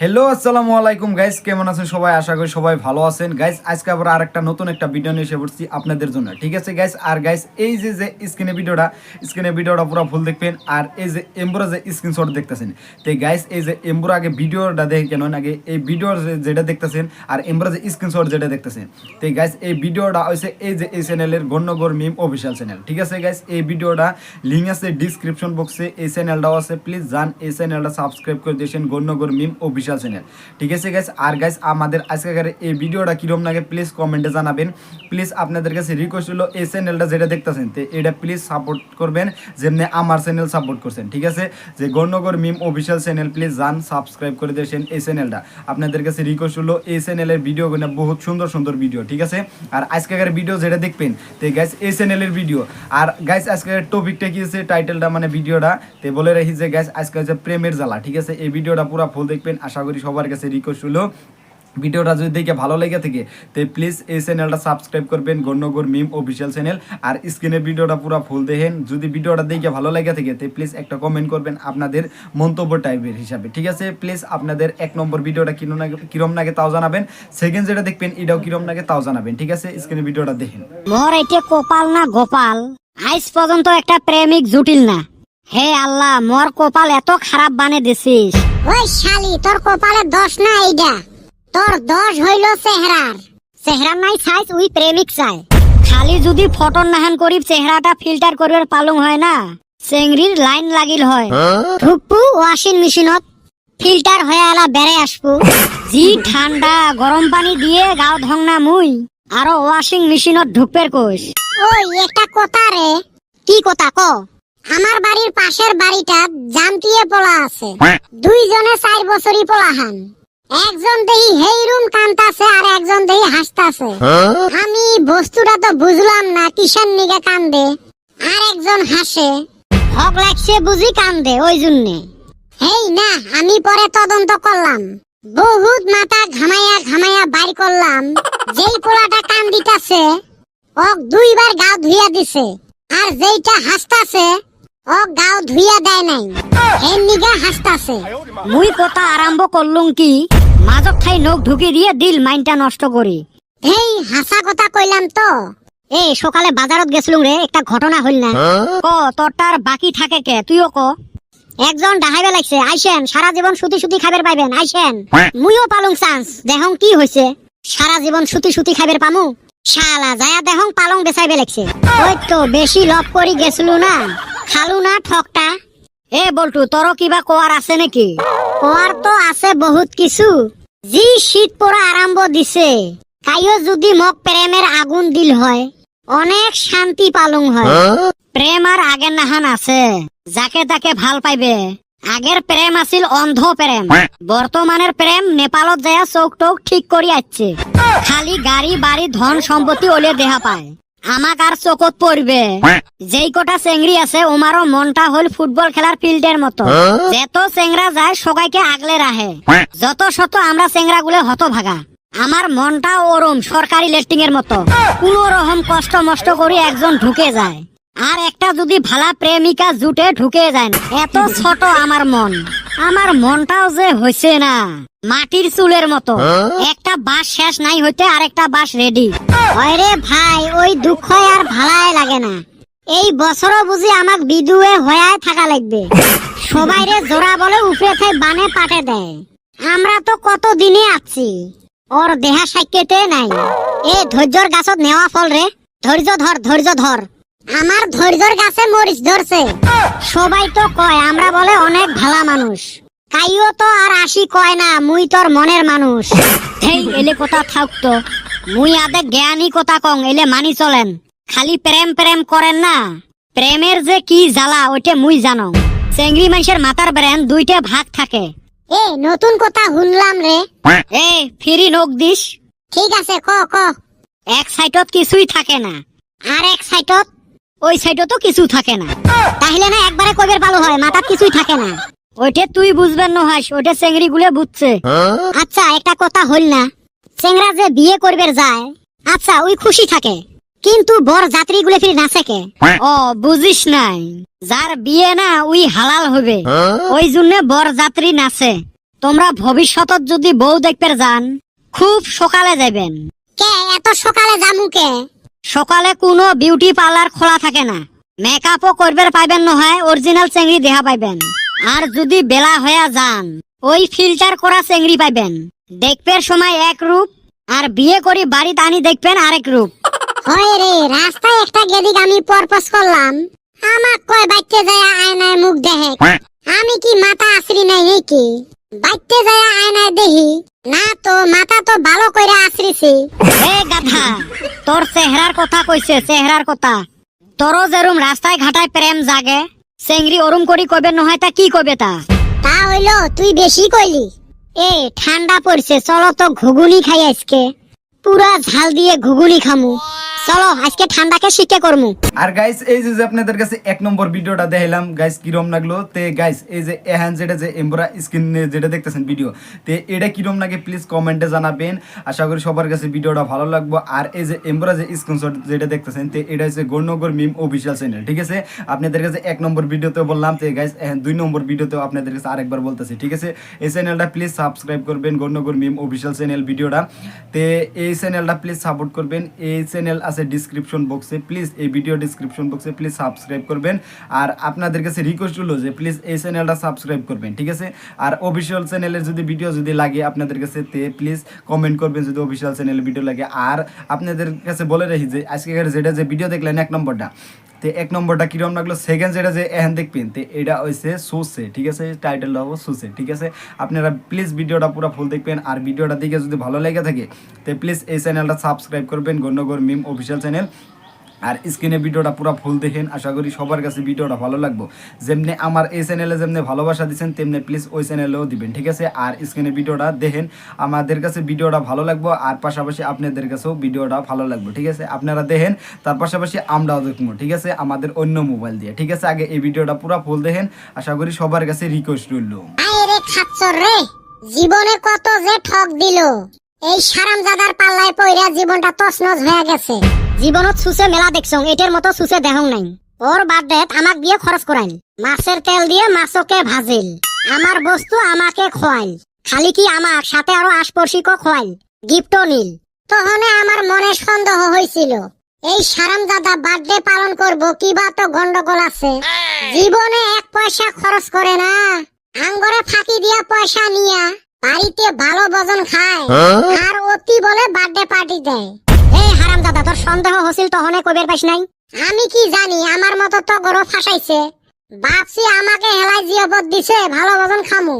Hello আসসালামু আলাইকুম guys, কেমন আছেন সবাই? আশা করি সবাই ভালো আছেন গাইস। আজকে আবার আরেকটা নতুন একটা ভিডিও নিয়ে এসে পড়ছি আপনাদের জন্য, ঠিক আছে গাইস? আর গাইস এই যে স্ক্রিনে ভিডিওটা পুরো ফুল দেখবেন। আর এই যে এমব্রো যে স্ক্রিনশট দেখতেছেন, তো গাইস এই যে এমব্রো আগে ভিডিওটা দেখে কেন আগে এই ভিডিওর যেটা দেখতেছেন আর এমব্রো যে স্ক্রিনশট যেটা দেখতেছেন, তো গাইস এই ভিডিওটা হইছে এই যে এই চ্যানেলের গণ্যগর মিম অফিসিয়াল চ্যানেল, ঠিক আছে গাইস? এই ভিডিওটা লিংক আছে ডিসক্রিপশন বক্সে, এই চ্যানেলটাও আছে, প্লিজ যান এই চ্যানেলটা সাবস্ক্রাইব করে দিয়েছেন, গণ্যগর মিম অফিসিয়াল চ্যানেল, ঠিক আছে গাইস? আর গাইস আমাদের আজকের এই ভিডিওটা কিরকম লাগে প্লিজ কমেন্টে জানাবেন। প্লিজ আপনাদের কাছে রিকোয়েস্ট হলো এই চ্যানেলটা যেটা দেখতেছেন তো এটা প্লিজ সাপোর্ট করবেন যেমনি আমার চ্যানেল সাপোর্ট করছেন, ঠিক আছে? যে গণ্যগর মিম অফিসিয়াল চ্যানেল, প্লিজ যান সাবস্ক্রাইব করে দিয়েছেন এই চ্যানেলটা। আপনাদের কাছে রিকোয়েস্ট হলো এই চ্যানেলের ভিডিওগুলো বহুত সুন্দর সুন্দর ভিডিও, ঠিক আছে? আর আজকের ভিডিও যেটা দেখবেন তো গাইস এই চ্যানেলের ভিডিও। আর গাইস আজকের টপিকটা কি আছে, টাইটেলটা মানে ভিডিওটা তে বলে রাখি যে গাইস আজকে হচ্ছে প্রেমের জ্বালা, ঠিক আছে? এই ভিডিওটা পুরো ফুল দেখবেন। আশা করি সবার কাছে রিকোয়েস্ট হলো ভিডিওটা যদি দেখে ভালো লেগে থাকে তো প্লিজ এই চ্যানেলটা সাবস্ক্রাইব করবেন, গণ্যগর মিম অফিসিয়াল চ্যানেল। আর স্ক্রিনে ভিডিওটা পুরো ফুল দেখেন। যদি ভিডিওটা দেখে ভালো লেগে থাকে তো প্লিজ একটা কমেন্ট করবেন আপনাদের মন্তব্য টাইপের হিসাবে, ঠিক আছে? প্লিজ আপনাদের 1 নম্বর ভিডিওটা কিরম লাগে তাও জানাবেন, সেকেন্ড যেটা দেখবেন এটাও কিরম লাগে তাও জানাবেন, ঠিক আছে? স্ক্রিনে ভিডিওটা দেখেন। মোর এটা কপাল না গোপাল, আজ পর্যন্ত একটা প্রেমিক জুটিল না। হে আল্লাহ, মোর কপাল এত খারাপ বানে দিছিস। ওই শালি, তোর কপালে দোষ না এইটা, তোর দোষ হইল চেহারার। চেহারা নাই সাইজ, উই প্রেমিক চাই। খালি যদি ফটো নাহান করি চেহারাটা ফিল্টার করিবার পালং হয় না, চেংড়ির লাইন লাগিল হয়। ঢুকবু ওয়াশিং মেশিনত, ফিল্টার হয়ে এলা বেড়ে আসবো। জি ঠান্ডা, গরম পানি দিয়ে গাও ধং না মুই, আরো ওয়াশিং মেশিনত ঢুকপের কোষ। ওই একটা কথা রে। কি কথা ক? আমার বাড়ির পাশের বাড়িটা জামটিয়ে পোলা আছে, দুইজনে 4 বছরই পোলাহান। একজন দেহি হেই রুম কান্তাছে আর একজন দেহি হাসতাছে। আমি বস্তুটা তো বুঝলাম না কিসের নিগে কান্দে, আর একজন হাসে। হক লাগছে বুঝি কান্দে ওই জন্যে। হেই না, আমি পরে তদন্ত করলাম, বহুত মাথা ঘামাইয়া ঘামাইয়া বাইর করলাম যেই পোলাটা কান্দিতাছে ওক 2 বার গাও ধুইয়া দিছে, আর যেইটা হাসতাছে ওক গাও ধুইয়া দেয় নাই, এর নিগা হাসতাছে। মুই কথা আরম্ভ করলুম কি, মাজক ঠাই নখ ঢুকি দিয়ে দিল মাইনটা নষ্ট করি। হেই হাসা কথা কইলাম তো। এ সকালে বাজারত গেছিলুম রে, একটা ঘটনা হইল না। ক তোরটার বাকি থাকে কে, তুইও ক। একজন ডাহাইবে লাগছে, আইসেন সারা জীবন সুতি সুতি খাবার পাইবেন, আইসেন। মুইও পালুং চান্স, দেহং কি হইছে, সারা জীবন সুতি সুতি খাবার পামু। শালা যায়া দেহং পালং বেচাইবে লাগছে। ওই তো বেশি লব করি গেছিলু না, খালু না ঠকটা। এ বলটু, তোর কিবা কোয়ার আছে নাকি? কোয়ার তো আছে বহুত কিছু। জি শীত পড়া আরম্ভ দিছে, কাইও যদি মোক প্রেমের আগুন দিল হয়, অনেক শান্তি পালং হয়। প্রেম আর আগের নাহান আছে, যাকে তাকে ভাল পাইবে। আগের প্রেম আছিল অন্ধ প্রেম, বর্তমানের প্রেম নেপালত যায় চোখ টোক ঠিক করি আসছে। খালি গাড়ি বাড়ি ধন সম্পত্তি ওলে দেহা পায়, আমাক আর চোখত পড়বে। যেই কটা চেংড়ি আছে ওমারও মনটা হল ফুটবল খেলার ফিল্ডের মতো, যত চেংরা যায় সবাইকে আগলে রাখে। যত শত আমরা চেংরা গুলো হত ভাগা, আমার মনটা ওরম সরকারি লেট্রিং এর মতো, কোন রকম কষ্ট মষ্ট করে একজন ঢুকে যায়। আর একটা যদি ভালা প্রেমিকা জুটে ঢুকে যায় না, এত ছোট আমার মন। আমার মনটাও যে হইছে না মাটির চুলের মতো, একটা বাস শেষ নাই হইতে আর একটা বাস রেডি। ওরে ভাই, ওই দুঃখ আর ভালাই লাগে না। এই বছরও বুঝি আমাক বিদুয়ে হয়ে থাকা লাগবে। সবাইরে জোড়া বলে উপরে থাই বানে পাঠে দেয়। আমরা তো কত দিনে আছি, ওর দেহা সাইকেতে নাই। এ ধৈর্যর গাছত নেওয়া ফল রে, ধৈর্য ধর ধৈর্য ধর। আমার ধৈর্যর গাছে মরিচ ধরছে। সবাই তো কয় আমরা বলে অনেক ভালা মানুষ, কাইও তো আর আসি কয় না মুই তোর মনের মানুষ। হেই এলে কথা থাকতো, মুই আদে জ্ঞানী কথা কং, এলে মানি চলেন। খালি প্রেম প্রেম করেন না, প্রেমের যে কি জ্বালা ওইটা মুই জানো। চেংড়ি মানুষের মাথার ব্রেন 2টে ভাগ থাকে। এ নতুন কথা শুনলাম রে। এ ফিরি নখ দিস। ঠিক আছে, ক ক। এক সাইডত কিছুই থাকে না, আর এক সাইডত? ওই সাইডতো কিছু থাকে না। তাহলে না একবারে কবের ভালো হয়, মাথার কিছুই থাকে না। ওইটা তুই বুঝবেন না হাস, ওইটা চেংড়ি গুলে বুঝছে। আচ্ছা একটা কথা হইল না, চেংরা যে বিয়ে করবে যায়, আচ্ছা ওই খুশি থাকে, কিন্তু বর যাত্রী গুলো ফিরে নাচে কে? ও বুঝিস নাই, যার বিয়ে না ওই হালাল হবে, ওই জন্য বর যাত্রী নাচে। তোমরা ভবিষ্যতত যদি বউ দেখতে যান খুব সকালে যাবেন। কে এত সকালে যামু কে? সকালে কোনো বিউটি পার্লার খোলা থাকে না, মেকআপও করবে পাইবেন নহয়, অরিজিনাল চেংড়ি দেহা পাইবেন। আর যদি বেলা হয়ে যান ওই ফিল্টার করা চেংড়ি পাইবেন। দেখবের সময় এক রূপ, আর বিয়ে করি বাড়িতে আনি দেখবেন আরেক রূপ। হয় রে, রাস্তায় একটা গেদিক আমি পরপস করলাম, আমাক কয় বাইতে যায় আয়নায় মুখ দেখে। আমি কি মাথা আছরি নাই নাকি? বাইতে যায় আয়নায় দেখি না তো, মাথা তো ভালো কইরা আছরিছি। এ গাধা, তোর চেহারার কথা কইছে, চেহারার কথা। তোরও যেরুম রাস্তায় ঘাটায় প্রেম জাগে, চেংড়ি ওরুম করি কইবে নহয়, তা কি কইবে তা? তা হইলো তুই বেশি কইলি। এ ঠান্ডা পড়ছে, চলো তো ঘুগুনি খাই আজকে, পুরা ঝাল দিয়ে ঘুগুনি খামু। চলো আজকে ঠান্ডাকে শিখে করমু। আর গাইস এই যে আপনাদের কাছে 1 নম্বর ভিডিওটা দেখাইলাম গাইস, কিরম লাগলো তে গাইস? এই যে এহান যেটা যে এমব্রা স্ক্রিনে যেটা দেখতেছেন ভিডিও, তে এটা কিরম লাগে প্লিজ কমেন্টে জানাবেন। আশা করি সবার কাছে ভিডিওটা ভালো লাগবে। আর এই যে এমব্রা যে স্ক্রিনশট যেটা দেখতেছেন, তে এটা হচ্ছে গৌরনগর মিম অফিসিয়াল চ্যানেল, ঠিক আছে? আপনাদের কাছে 1 নম্বর ভিডিওতেও বললাম, তে গাইস 2 নম্বর ভিডিওতেও আপনাদের কাছে আরেকবার বলতেছি, ঠিক আছে? এই চ্যানেলটা প্লিজ সাবস্ক্রাইব করবেন, গৌরনগর মিম অফিসিয়াল চ্যানেল ভিডিওটা। তে এই চ্যানেলটা প্লিজ সাপোর্ট করবেন। এই চ্যানেল আছে ডিসক্রিপশন বক্সে, প্লিজ এই ভিডিও ডিসক্রিপশন বক্সে প্লিজ সাবস্ক্রাইব করবেন। আর আপনাদের কাছে রিকোয়েস্ট হলো যে প্লিজ এই চ্যানেলটা সাবস্ক্রাইব করবেন, ঠিক আছে? আর অফিসিয়াল চ্যানেলের যদি ভিডিও যদি লাগে আপনাদের কাছে, তে প্লিজ কমেন্ট করবেন যদি অফিসিয়াল চ্যানেলের ভিডিও লাগে। আর আপনাদের কাছে বলে রাখি যে আজকের যেটা যে ভিডিও দেখলেন 1 নম্বরটা, তে 1 নম্বরটা কিরম লাগলো, সেকেন্ড যেটা যে এখন দেখবেন, তে এটা হচ্ছে সুসে, ঠিক আছে? টাইটেলটা হবো সুসে, ঠিক আছে? আপনারা প্লিজ ভিডিওটা পুরো ফুল দেখবেন। আর ভিডিওটা দেখে যদি ভালো লেগে থাকে তে প্লিজ এই চ্যানেলটা সাবস্ক্রাইব করবেন, গৌরনগর মিম অফিসিয়াল চ্যানেল। আর স্ক্রিনে ভিডিওটা পুরো ফুল দেখেন, আশা করি সবার কাছে ভিডিওটা ভালো লাগবে। যেমনি আমার এই চ্যানেলে যেমনি ভালোবাসা দিচ্ছেন, তেমনি প্লিজ ওই চ্যানেলেও দিবেন, ঠিক আছে? আর স্ক্রিনে ভিডিওটা দেখেন, আমাদের কাছে ভিডিওটা ভালো লাগবে, আর পাশাপাশি আপনাদের কাছেও ভিডিওটা ভালো লাগবে, ঠিক আছে? আপনারা দেখেন, তার পাশাপাশি আমরাও দেখবো, ঠিক আছে? আমাদের অন্য মোবাইল দিয়ে, ঠিক আছে? আগে এই ভিডিওটা পুরো ফুল দেখেন, আশা করি সবার কাছে রিকোয়েস্ট রইল। আয় রে খাচ্চর রে, জীবনে কত যে ঠক দিল, এই সারামজাদার পাল্লায় পইরা জীবনটা তছনছ হয়ে গেছে। জীবনত সুসে মেলা দেখছং, এটার মতো সুসে দেহং নাই। ওর বার্থডে আমাক দিয়ে খরচ করাইল, মাছের তেল দিয়ে মাছকে ভাজিল, আমার বস্তু আমাকে খোয়াইল, খালি কি আমাক সাথে আরো আশপড়শিকে খোয়াইল, গিফটও নিল। তখন আমার মনে সন্দেহ হয়েছিল এই সারামজাদা বার্থডে পালন করব, কিবা তো গন্ডগোল আছে। জীবনে 1 পয়সা খরচ করে না, আঙ্গরে ফাঁকি দিয়া পয়সা নিয়া বাড়িতে ভালো ভোজন খায়, আর অতি বলে বার্থডে পার্টি দেয়। এই হারামজাদা, তোর সন্দেহ হছিল তহনে কইবের পাইস নাই? আমি কি জানি, আমার মতো তো গরো ফাঁসাইছে, ভাবছি আমাকে হেলাই জিয়াবত দিছে ভালো ভোজন খামু।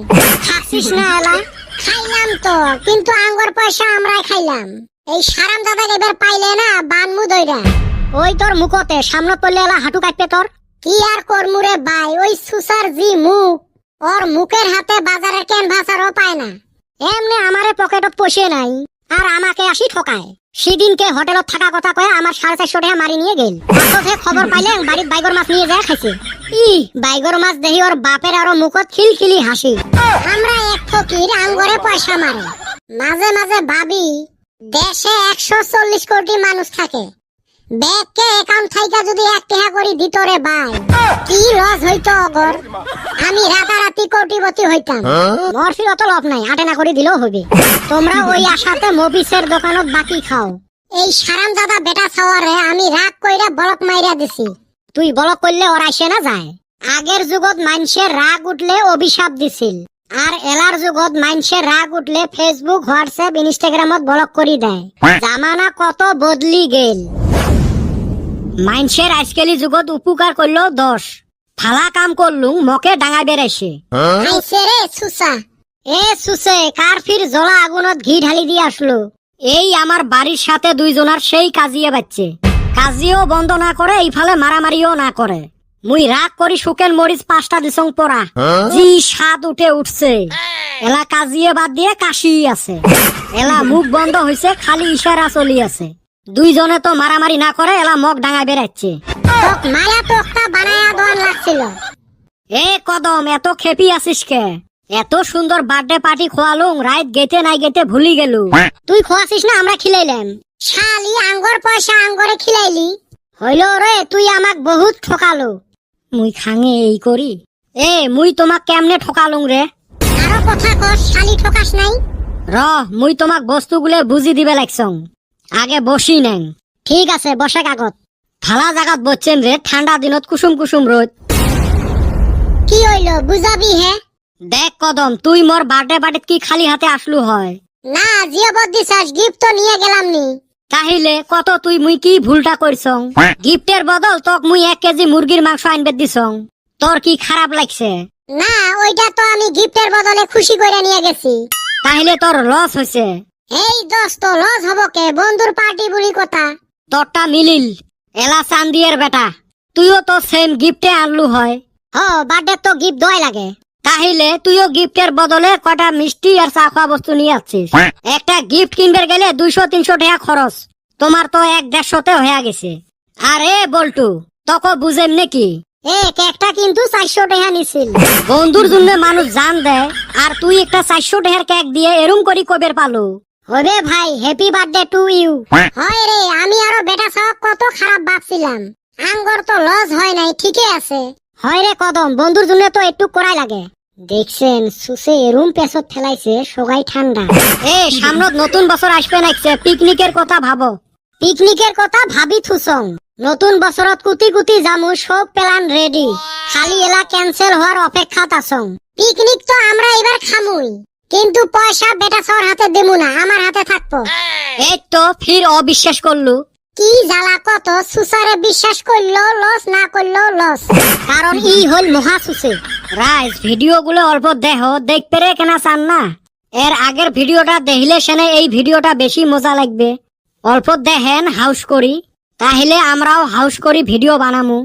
খাচ্ছিস না এলা? খাইলাম তো, কিন্তু আঙ্গর পয়সা আমরাই খাইলাম। এই সারামজাদা এবার পাইলে না বানমু দইরা। ওই তোর মুখতে সামনে পড়লে এলা হাঁটু কাটবে তোর। কি আর করমুরে ভাই, ওই সুসার জি মুখ, ওর মুখের হাতে বাজারের ক্যানভাসারও পায় না। এমনি আমারে পকেটত পয়সা নাই, আর আমাকে আসি ঠকায়। সেদিনকে হোটেলত থাকা কথা কয়ে আমার 450 টাকা মারি নিয়ে গেল। আসলে খবর পাইলে বাড়িত বাইগর মাছ নিয়ে যায় খাইছে। বাইগর মাছ দেখি ওর বাপের আরো মুখত খিলখিলি হাসি। আমরা এক ফকির আঙ্গরে পয়সা মারে। মাঝে মাঝে ভাবি দেশে 140 কোটি মানুষ থাকে, ব্যাংকে অ্যাকাউন্ট থাইকা যদি 1 টাকা করে দিত রে ভাই, কি লস হইতো অগর। আমি রাতারাতি কোটিপতি হইতাম। মরফির অত লাভ নাই, আটেনা করে দিলেও হবে। তোমরা ওই আশাতে মবিসের দোকানত বাকি খাও। এই সারামজাদা বেটা ছাওয়ারে আমি রাগ কইরা বলক মাইরা দিছি। তুই বলক করলে ওর আইসে না যায়। আগের যুগত মানুষের রাগ উঠলে অভিশাপ দিছিল, আর এলার যুগত মানুষের রাগ উঠলে ফেসবুক, হোয়াটসঅ্যাপ, ইনস্টাগ্রামত ব্লক করে দেয়। জামানা কত বদলি গেল। মানুষের আজকালি যুগত উপকার করলো 10, ফালা কাম করলুম মকে ডাঙাই বেড়াইছে। আইছে রে সুসা। এ সুসে, কার ফির জ্বলা আগুনত ঘি ঢালি দিয়ে আসলো। এই আমার বাড়ির সাথে 2 জনার সেই কাজিয়ে বাচ্চে, কাজিও বন্ধ না করে, এইফালে মারামারিও না করে। মুই রাগ করি শুকেন মরিচ 5টা দিছং পরা, জি স্বাদ উঠছে। এলা কাজিয়ে বাদ দিয়ে কাশি আছে, এলা মুখ বন্ধ হইছে, খালি ইশারা চলি আছে। 2 জনে তো মারামারি না করে, এলা মগ ডাঙায় বেড়াচ্ছে। তোক মায়া তোকটা বানায়া দোয়ান লাগছিল। এ কদম, এত খেপি আছিস কে? এত সুন্দর বার্থডে পার্টি খোয়ালুম, রাত গেতে নাই গেতে ভুলি গেলু। তুই খোয়াছিস না, আমরা খিলাইলাম। শালি আঙ্গর পয়সা আঙ্গরে খিলাইলি। হইল রে, তুই আমাক বহুত ঠকালো। মুই খাঙে এই করি। এ মুই তোমাক কেমনে ঠকালুম রে? আরো কথা কস শালি ঠকাস নাই। র মুই তোমাক বস্তুগুলো বুঝি দিবে লাগছং, আগে বসি নেন। ঠিক আছে বসে কাগত। থালা জাগাত বসছেন রে, ঠান্ডা দিনত কুসুম কুসুম রোদ। কি হইলো বুঝাবি হে? দেখ কদম, তুই মোর বার্থডে পার্টিত কি খালি হাতে আসলু হয়? না জিয়াবত দিছাস, গিফট তো নিয়ে গেলাম নি। তাহিলে কত তুই মুই কি ভুলটা করছং? গিফটের বদল তোক মুই 1 কেজি মুরগির মাংস আনবে দিছং, তোর কি খারাপ লাগছে? না ওইটা তো আমি গিফটের বদলে খুশি করে নিয়ে গেছি। তাহিলে তোর লস হয়েছে। এই দোস্ত লস হবো কে, বন্ধুর পার্টি বলি কথা। তোরটা মিলিল, এলা চান্দিয়ের বেটা, তুইও তো সেম গিফটে আনলু হয়। ও বার্থডে তো গিফট দয় লাগে। তাহিলে তুইও গিফটের বদলে কটা মিষ্টি আর চা খাওয়া বস্তু নিয়ে আসছিস। একটা গিফট কিনবে গেলে 200-300 টাকা খরচ, তোমার তো 100-150 হয়ে গেছে। আরে বল্টু, তোকে বুঝেম নাকি? কেকটা কিন্তু 400 টাকা নিছিল। বন্ধুর জন্য মানুষ জান দেয়, আর তুই একটা 400 টাকার কেক দিয়ে এরম করি কবের পালো? ওরে ভাই হ্যাপি বার্থডে টু ইউ। হয় রে, আমি আরো বেটা সব কত খারাপ ভাবছিলাম। আঙ্গর তো লস হয় নাই, ঠিকই আছে। হয় রে কদম, বন্ধুর জন্য তো একটু করাই লাগে। দেখছেন সুসে এরুম পেছত ফেলাইছে, সগাই ঠান্ডা। সামনত নতুন বছর আসবে নাইছে, পিকনিকের কথা ভাবো। পিকনিকের কথা ভাবি থুসং। নতুন বছরত কুতি কুতি জামু, সব প্ল্যান রেডি, খালি এলা ক্যান্সেল হওয়ার অপেক্ষাত আছং। পিকনিক তো আমরা এবার খামুই, কিন্তু পয়সা বেটা সর হাতে দেবো না, আমার হাতে থাকবো। এই তো ফির অবিশ্বাস করলু। কি জ্বালা কত, সুসারে বিশ্বাস করলো লস, না করলো লস। কারণ ই হল মহা সুসে। রাইজ ভিডিও গুলো অল্প দেহ, দেখতে রে কেনা চান না? এর আগের ভিডিওটা দেখলে সেনে এই ভিডিওটা বেশি মজা লাগবে। অল্প দেখেন হাউস করি, তাহলে আমরাও হাউস করি ভিডিও বানামু।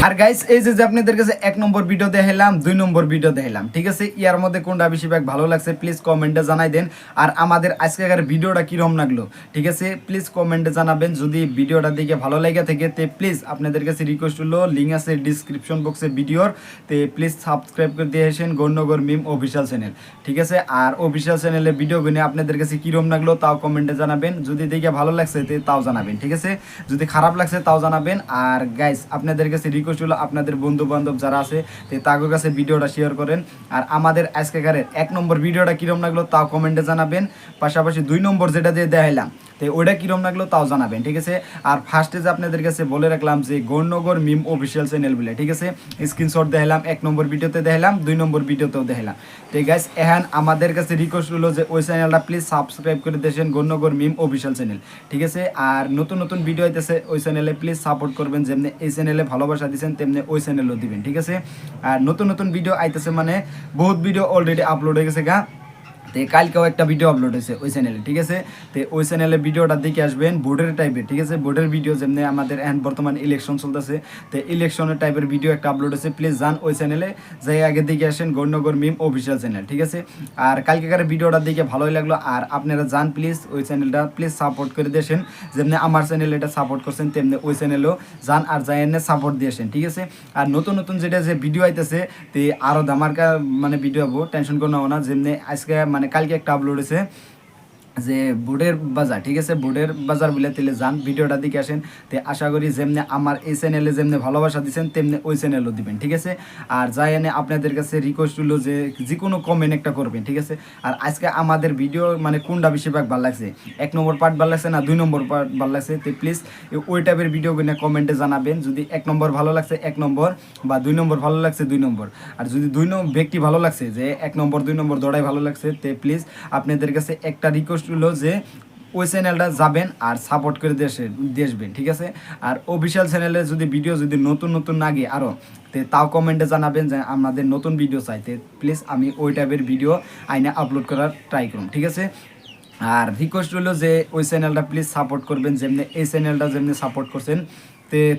আর গাইস এই যে আপনাদের কাছে 1 নম্বর ভিডিও দেখাইলাম, 2 নম্বর ভিডিও দেখাইলাম, ঠিক আছে? ইয়ার মধ্যে কোনটা বেশিরভাগ ভালো লাগছে প্লিজ কমেন্টে জানাই দেন। আর আমাদের আজকের ভিডিওটা কিরকম লাগলো, ঠিক আছে, প্লিজ কমেন্টে জানাবেন। যদি ভিডিওটা দেখে ভালো লাগে থাকে তে প্লিজ আপনাদের কাছে রিকোয়েস্ট হলো, লিঙ্ক আছে ডিসক্রিপশন বক্সে ভিডিওর, তে প্লিজ সাবস্ক্রাইব করে দিয়ে আসেন গণ্যগর মিম অফিসিয়াল চ্যানেল, ঠিক আছে? আর অফিসিয়াল চ্যানেলে ভিডিও গুনে আপনাদের কাছে কিরকম লাগলো তাও কমেন্টে জানাবেন। যদি দেখে ভালো লাগছে তে তাও জানাবেন, ঠিক আছে? যদি খারাপ লাগছে তাও জানাবেন। আর গাইস আপনাদের কাছে রিকোয়েস্ট হলো, আপনাদের বন্ধু বান্ধব যারা আছে তাদের কাছে ভিডিওটা শেয়ার করেন। আর আমাদের আজকের 1 নম্বর ভিডিওটা কিরম লাগলো তাও কমেন্টে জানাবেন। পাশাপাশি 2 নম্বর যেটা দিয়ে দেখাইলাম তো ওইটা কিরম লাগলো তাও জানাবেন, ঠিক আছে? আর ফার্স্টে যে আপনাদের কাছে বলে রাখলাম যে গণ্যগর মিম অফিসিয়াল চ্যানেল বলে, ঠিক আছে? স্ক্রিনশট দেখাইলাম, 1 নম্বর ভিডিওতে দেখাইলাম, 2 নম্বর ভিডিওতেও দেখাইলাম। তো গাইস এখন আমাদের কাছে রিকোয়েস্ট হলো যে ওই চ্যানেলটা প্লিজ সাবস্ক্রাইব করে দেন, গণ্যগর মিম অফিসিয়াল চ্যানেল, ঠিক আছে? আর নতুন নতুন ভিডিও আইতেছে ওই চ্যানেলে প্লিজ সাপোর্ট করবেন, যেমনি এই চ্যানেলে ভালোবাসা দিচ্ছেন তেমনি ওই চ্যানেলও দিবেন, ঠিক আছে? আর নতুন নতুন ভিডিও আইতেছে, মানে বহুত ভিডিও অলরেডি আপলোড হয়ে গেছে গা। তো কালকেও একটা ভিডিও আপলোড হয়েছে ওই চ্যানেলে, ঠিক আছে? তো ওই চ্যানেলে ভিডিওটা দেখে আসবেন, বোর্ডের টাইপের, ঠিক আছে? বোর্ডের ভিডিও যেমনি আমাদের এখন বর্তমান ইলেকশন চলতেছে, তো ইলেকশনের টাইপের ভিডিও একটা আপলোড হয়েছে। প্লিজ যান ওই চ্যানেলে, যাই আগে দেখে আসেন গণ্যগর মিম অফিসিয়াল চ্যানেল, ঠিক আছে? আর কালকেকার ভিডিওটা দেখে ভালোই লাগলো। আর আপনারা যান প্লিজ ওই চ্যানেলটা প্লিজ সাপোর্ট করে দিয়েছেন, যেমনি আমার চ্যানেল এটা সাপোর্ট করছেন তেমনি ওই চ্যানেলও যান আর যাই এনে সাপোর্ট দিয়েছেন, ঠিক আছে? আর নতুন নতুন যেটা যে ভিডিও আইতেছে তো আরও ধামাকা মানে ভিডিও হবো, টেনশন করো না। যেমনি আজকে মানে কালকে একটা আপলোড হয়েছে যে বোর্ডের বাজার, ঠিক আছে? বোর্ডের বাজার বলে তেলে যান ভিডিওটা দিকে আসেন। তো আশা করি যেমনি আমার এই চ্যানেলে যেমনি ভালোবাসা দিচ্ছেন তেমনি ওই চ্যানেলও দিবেন, ঠিক আছে? আর যাই এনে আপনাদের কাছে রিকোয়েস্ট হলো যে যে কোনো কমেন্ট একটা করবেন, ঠিক আছে? আর আজকে আমাদের ভিডিও মানে কোনটা বেশিরভাগ ভালো লাগছে, 1 নম্বর পার্ট ভালো লাগছে না 2 নম্বর পার্ট ভালো লাগছে, তো প্লিজ ওই টাইপের ভিডিওগুলো কমেন্টে জানাবেন। যদি 1 নম্বর ভালো লাগছে 1 নম্বর, বা 2 নম্বর ভালো লাগছে 2 নম্বর। আর যদি 2 ব্যক্তি ভালো লাগছে যে 1 নম্বর 2 নম্বর দৌড়াই ভালো লাগছে, তো প্লিজ আপনাদের কাছে একটা রিকোয়েস্ট হলো যে ওই চ্যানেলটা যাবেন আর সাপোর্ট করে দেখবেন, ঠিক আছে? আর অফিসিয়াল চ্যানেলে যদি ভিডিও যদি নতুন নতুন লাগে আরও, তো তাও কমেন্টে জানাবেন যে আমাদের নতুন ভিডিও চাইতে, প্লিজ আমি ওই টাইপের ভিডিও আইনে আপলোড করার ট্রাই করুন, ঠিক আছে? আর রিকোয়েস্ট হলো যে ওই চ্যানেলটা প্লিজ সাপোর্ট করবেন, যেমনি এই চ্যানেলটা যেমনি সাপোর্ট করছেন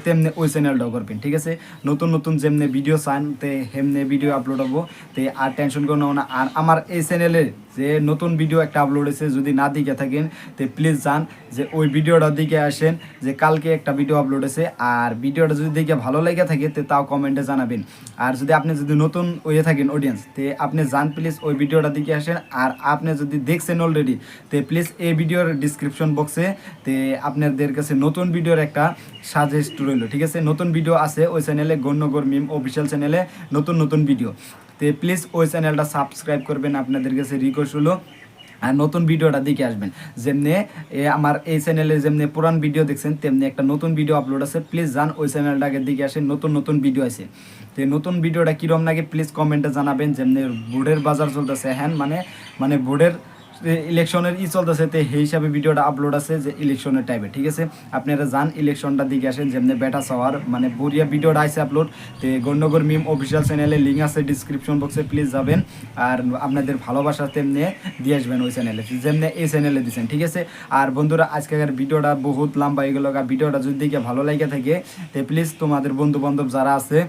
তেমনি ওই চ্যানেলটাও করবেন, ঠিক আছে? নতুন নতুন যেমনি ভিডিও চান তে হেমনি ভিডিও আপলোড হবো, তে আর টেনশন করো না। আর আমার এই চ্যানেলে যে নতুন ভিডিও একটা আপলোড হয়েছে, যদি না দিকে থাকেন তো প্লিজ যান যে ওই ভিডিওটা দিকে আসেন, যে কালকে একটা ভিডিও আপলোড হয়েছে। আর ভিডিওটা যদি দেখে ভালো লেগে থাকে তো তাও কমেন্টে জানাবেন। আর যদি আপনি যদি নতুন হয়ে থাকেন অডিয়েন্স, তো আপনি যান প্লিজ ওই ভিডিওটা দিকে আসেন। আর আপনি যদি দেখছেন অলরেডি তো প্লিজ এই ভিডিওর ডিসক্রিপশন বক্সে তে আপনাদের কাছে নতুন ভিডিওর একটা সাজেস্ট রইল, ঠিক আছে? নতুন ভিডিও আছে ওই চ্যানেলে, গণ্যগর মিম অফিসিয়াল চ্যানেলে নতুন নতুন ভিডিও। তো প্লিজ ওই চ্যানেলটা সাবস্ক্রাইব করবেন, আপনাদের কাছে রিকোয়েস্ট হলো। আর নতুন ভিডিওটা দেখে আসবেন, যেমনি আমার এই চ্যানেলে যেমনি পুরান ভিডিও দেখছেন তেমনি একটা নতুন ভিডিও আপলোড আছে, প্লিজ যান ওই চ্যানেলটাকে দেখে আসেন, নতুন নতুন ভিডিও আছে। তো এই নতুন ভিডিওটা কীরকম লাগে প্লিজ কমেন্টে জানাবেন। যেমনি ভোটের বাজার চলতেছে, হ্যাঁ মানে ভোটের ইলেকশনের চলতেছে, তো সেই হিসাবে ভিডিওটা আপলোড আছে যে ইলেকশনের টাইপে, ঠিক আছে। আপনারা যান ইলেকশনটা দিকে আসেন, যেমনি বেটা সওয়ার মানে বড়িয়া ভিডিওটা আছে আপলোড। তো গণ্যগর মিম অফিসিয়াল চ্যানেলে লিঙ্ক আছে ডিসক্রিপশন বক্সে, প্লিজ যাবেন আর আপনাদের ভালোবাসা তেমনি দিয়ে আসবেন ওই চ্যানেলে, যেমনি এই চ্যানেলে দিচ্ছেন, ঠিক আছে। আর বন্ধুরা আজকের ভিডিওটা বহুত লম্বা হয়ে গেল, ভিডিওটা যদি দেখে ভালো লাগে থাকে তো প্লিজ তোমাদের বন্ধু বান্ধব যারা আছে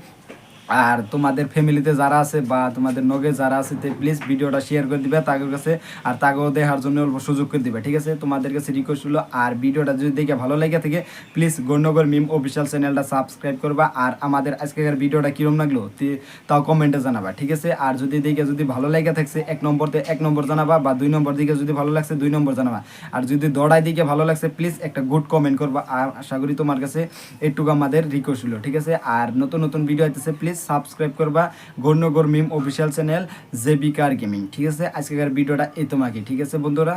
আর তোমাদের ফ্যামিলিতে যারা আছে বা তোমাদের নগে যারা আছে তো প্লিজ ভিডিওটা শেয়ার করে দিবে তাদের কাছে, আর তাকেও দেখার জন্য অল্প সুযোগ করে দিবে, ঠিক আছে। তোমাদের কাছে রিকোয়েস্ট হলো, আর ভিডিওটা যদি দেখে ভালো লাগে থাকে প্লিজ গণ্যগর মিম অফিসিয়াল চ্যানেলটা সাবস্ক্রাইব করবা। আর আমাদের আজকের ভিডিওটা কীরকম লাগলো তাও কমেন্টে জানাবা, ঠিক আছে। আর যদি দেখে যদি ভালো লাগে থাকছে 1 নম্বর জানাবা, বা 2 নম্বর দিকে যদি ভালো লাগছে 2 নম্বর জানাবা। আর যদি দড়াই দিকে ভালো লাগছে প্লিজ একটা গুড কমেন্ট করবা। আর আশা করি তোমার কাছে একটুকু আমাদের রিকোয়েস্ট হলো, ঠিক আছে। আর নতুন নতুন ভিডিও আসতেছে, প্লিজ সাবস্ক্রাইব করবা গণ্যগর মিম অফিসিয়াল চ্যানেল জেবি কার গেমিং, ঠিক আছে। আজকের ভিডিওটা এই তোমাকে, ঠিক আছে বন্ধুরা।